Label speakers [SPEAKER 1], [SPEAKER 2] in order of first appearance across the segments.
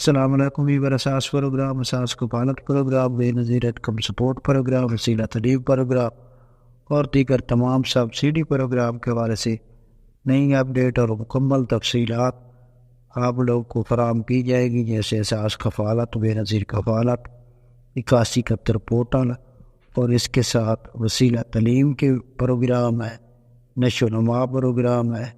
[SPEAKER 1] السلام علیکم ویور اساس پروگرام، اساس کفالت پروگرام، بے نظیر انکم سپورٹ پروگرام، وسیلہ تعلیم پروگرام اور دیگر تمام سبسڈی پروگرام کے حوالے سے نئی اپڈیٹ اور مکمل تفصیلات آپ لوگ کو فراہم کی جائے گی، جیسے اساس کفالت، بے نظیر کفالت، 8171 پورٹل اور اس کے ساتھ وسیلہ تعلیم کے پروگرام ہے، نشو و نما پروگرام ہے۔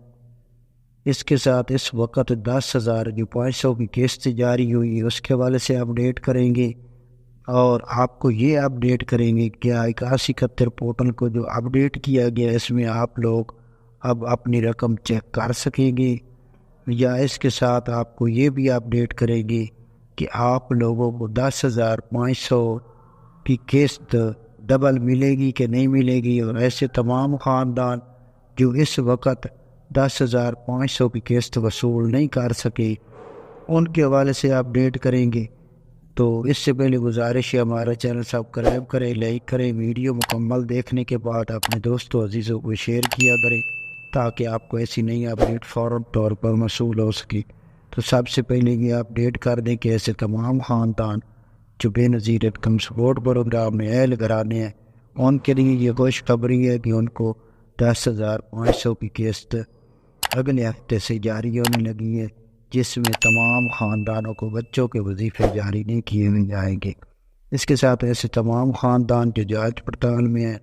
[SPEAKER 1] اس کے ساتھ اس وقت 10,000 جو 500 کی قسط جاری ہوئی ہے اس کے حوالے سے اپڈیٹ کریں گے، اور آپ کو یہ اپڈیٹ کریں گے کہ 8171 پورٹل کو جو اپڈیٹ کیا گیا اس میں آپ لوگ اب اپنی رقم چیک کر سکیں گے، یا اس کے ساتھ آپ کو یہ بھی اپڈیٹ کریں گے کہ آپ لوگوں کو 10,500 کی قسط ڈبل ملے گی کہ نہیں ملے گی، اور ایسے تمام خاندان جو اس وقت 10,500 کی قسط وصول نہیں کر سکے ان کے حوالے سے اپڈیٹ کریں گے۔ تو اس سے پہلے گزارش ہے ہمارا چینل سبسکرائب کریں، لائک کریں، ویڈیو مکمل دیکھنے کے بعد اپنے دوستوں عزیزوں کو شیئر کیا کریں تاکہ آپ کو ایسی نئی اپڈیٹ فوراً طور پر موصول ہو سکے۔ تو سب سے پہلے یہ اپڈیٹ کر دیں کہ ایسے تمام خاندان جو بے نظیر انکم سپورٹ پروگرام میں اہل گھرانے ہیں ان کے لیے یہ خوشخبری ہے کہ ان کو 10,500 کی قسط اگلے ہفتے سے جاری ہونے لگی ہے، جس میں تمام خاندانوں کو بچوں کے وظیفے جاری نہیں کیے ہوئے جائیں گے۔ اس کے ساتھ ایسے تمام خاندان جو جانچ پڑتال میں ہیں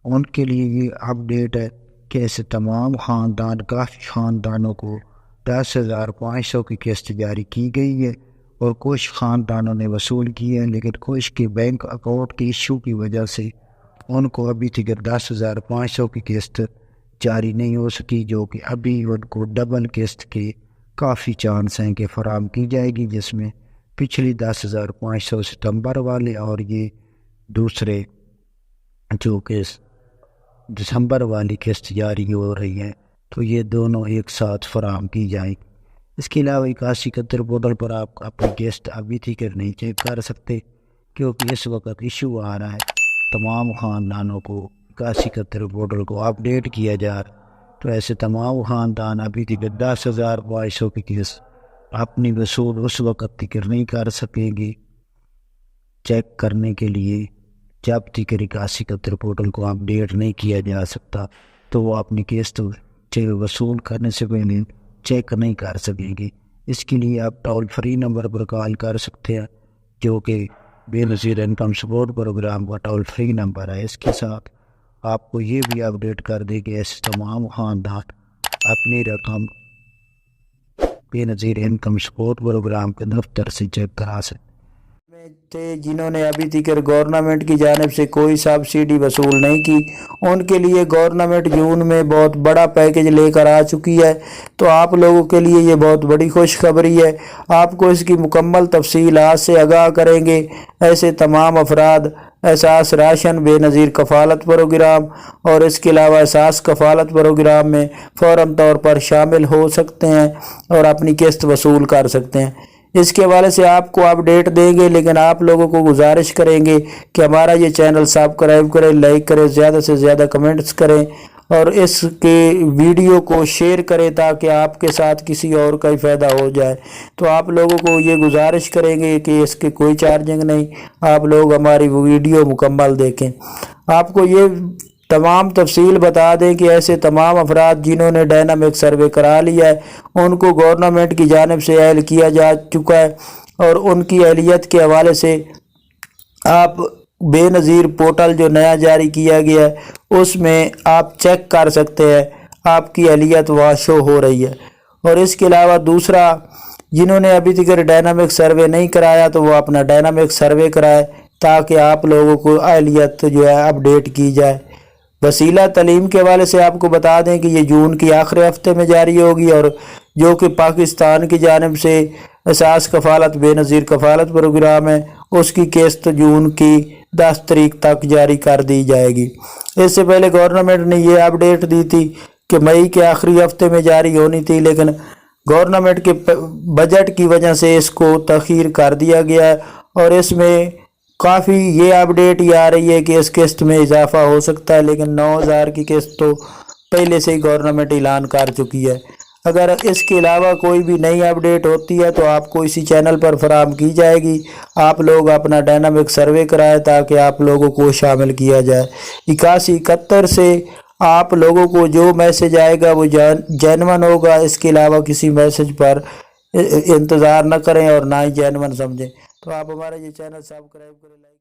[SPEAKER 1] ان کے لیے یہ اپڈیٹ ہے کہ ایسے تمام خاندان، کافی خاندانوں کو 10,500 کی قسط جاری کی گئی ہے، اور کچھ خاندانوں نے وصول کی ہے، لیکن کچھ کے بینک اکاؤنٹ کی ایشو کی وجہ سے ان کو ابھی تک 10,500 کی قسط جاری نہیں ہو سکی، جو کہ ابھی ان کو ڈبل قسط کے کافی چانس ہیں کہ فراہم کی جائے گی، جس میں پچھلی 10,500 ستمبر والے اور یہ دوسرے جو کہ دسمبر والی قسط جاری ہو رہی ہے، تو یہ دونوں ایک ساتھ فراہم کی جائیں۔ اس کے علاوہ 8171 پورٹل پر آپ اپنی قسط ابھی تک نہیں چیک کر سکتے کیونکہ اس وقت ایشو آ رہا ہے، تمام خاندانوں کو 8171 پورٹل کو اپڈیٹ کیا جا رہا ہے، تو ایسے تمام خاندان ابھی تک 10,500 کی قسط اپنی وصول اس وقت تک نہیں کر سکیں گے چیک کرنے کے لیے جب تک 8171 پورٹل کو اپڈیٹ نہیں کیا جا سکتا، تو وہ اپنی قسط وصول کرنے سے پہلے چیک نہیں کر سکیں گے۔ اس کے لیے آپ ٹول فری نمبر پر کال کر سکتے ہیں جو کہ بے نظیر انکم سپورٹ پروگرام کا ٹول فری نمبر ہے۔ اس کے ساتھ آپ کو یہ بھی اپڈیٹ کر دیں کہ ایسے تمام خاندان اپنی رقم بے نظیر انکم سپورٹ پروگرام کے دفتر سے چیک کرا سکتے
[SPEAKER 2] تھے جنہوں نے ابھی تک گورنمنٹ کی جانب سے کوئی سبسڈی وصول نہیں کی، ان کے لیے گورنمنٹ جون میں بہت بڑا پیکج لے کر آ چکی ہے۔ تو آپ لوگوں کے لیے یہ بہت بڑی خوشخبری ہے، آپ کو اس کی مکمل تفصیلات سے آگاہ کریں گے۔ ایسے تمام افراد اساس راشن، بے نظیر کفالت پروگرام اور اس کے علاوہ اساس کفالت پروگرام میں فوراً طور پر شامل ہو سکتے ہیں اور اپنی قسط وصول کر سکتے ہیں۔ اس کے حوالے سے آپ کو اپڈیٹ دیں گے، لیکن آپ لوگوں کو گزارش کریں گے کہ ہمارا یہ چینل سبسکرائب کریں، لائک کریں، زیادہ سے زیادہ کمنٹس کریں اور اس کے ویڈیو کو شیئر کریں تاکہ آپ کے ساتھ کسی اور کا ہی فائدہ ہو جائے۔ تو آپ لوگوں کو یہ گزارش کریں گے کہ اس کے کوئی چارجنگ نہیں، آپ لوگ ہماری ویڈیو مکمل دیکھیں۔ آپ کو یہ تمام تفصیل بتا دیں کہ ایسے تمام افراد جنہوں نے ڈائنامک سروے کرا لیا ہے ان کو گورنمنٹ کی جانب سے اہل کیا جا چکا ہے، اور ان کی اہلیت کے حوالے سے آپ بے نظیر پورٹل جو نیا جاری کیا گیا ہے اس میں آپ چیک کر سکتے ہیں، آپ کی اہلیت وہاں شو ہو رہی ہے۔ اور اس کے علاوہ دوسرا، جنہوں نے ابھی تک ڈائنامک سروے نہیں کرایا تو وہ اپنا ڈائنامک سروے کرائے تاکہ آپ لوگوں کو اہلیت جو ہے اپڈیٹ کی جائے۔ وسیلہ تعلیم کے حوالے سے آپ کو بتا دیں کہ یہ جون کی آخری ہفتے میں جاری ہوگی، اور جو کہ پاکستان کی جانب سے اساس کفالت، بے نظیر کفالت پروگرام ہے، اس کی قسط جون کی 10 تاریخ تک جاری کر دی جائے گی۔ اس سے پہلے گورنمنٹ نے یہ اپڈیٹ دی تھی کہ مئی کے آخری ہفتے میں جاری ہونی تھی، لیکن گورنمنٹ کے بجٹ کی وجہ سے اس کو تاخیر کر دیا گیا ہے، اور اس میں کافی یہ اپڈیٹ یہ آ رہی ہے کہ اس قسط میں اضافہ ہو سکتا ہے، لیکن 9,000 کی قسط تو پہلے سے ہی گورنمنٹ اعلان کر چکی ہے۔ اگر اس کے علاوہ کوئی بھی نئی اپڈیٹ ہوتی ہے تو آپ کو اسی چینل پر فراہم کی جائے گی۔ آپ لوگ اپنا ڈائنامک سروے کرائیں تاکہ آپ لوگوں کو شامل کیا جائے۔ 8171 سے آپ لوگوں کو جو میسج آئے گا وہ جینون ہوگا، اس کے علاوہ کسی میسج پر انتظار نہ کریں اور نہ ہی جینون سمجھیں۔ تو آپ ہمارا یہ چینل سبسکرائب کریں، لائک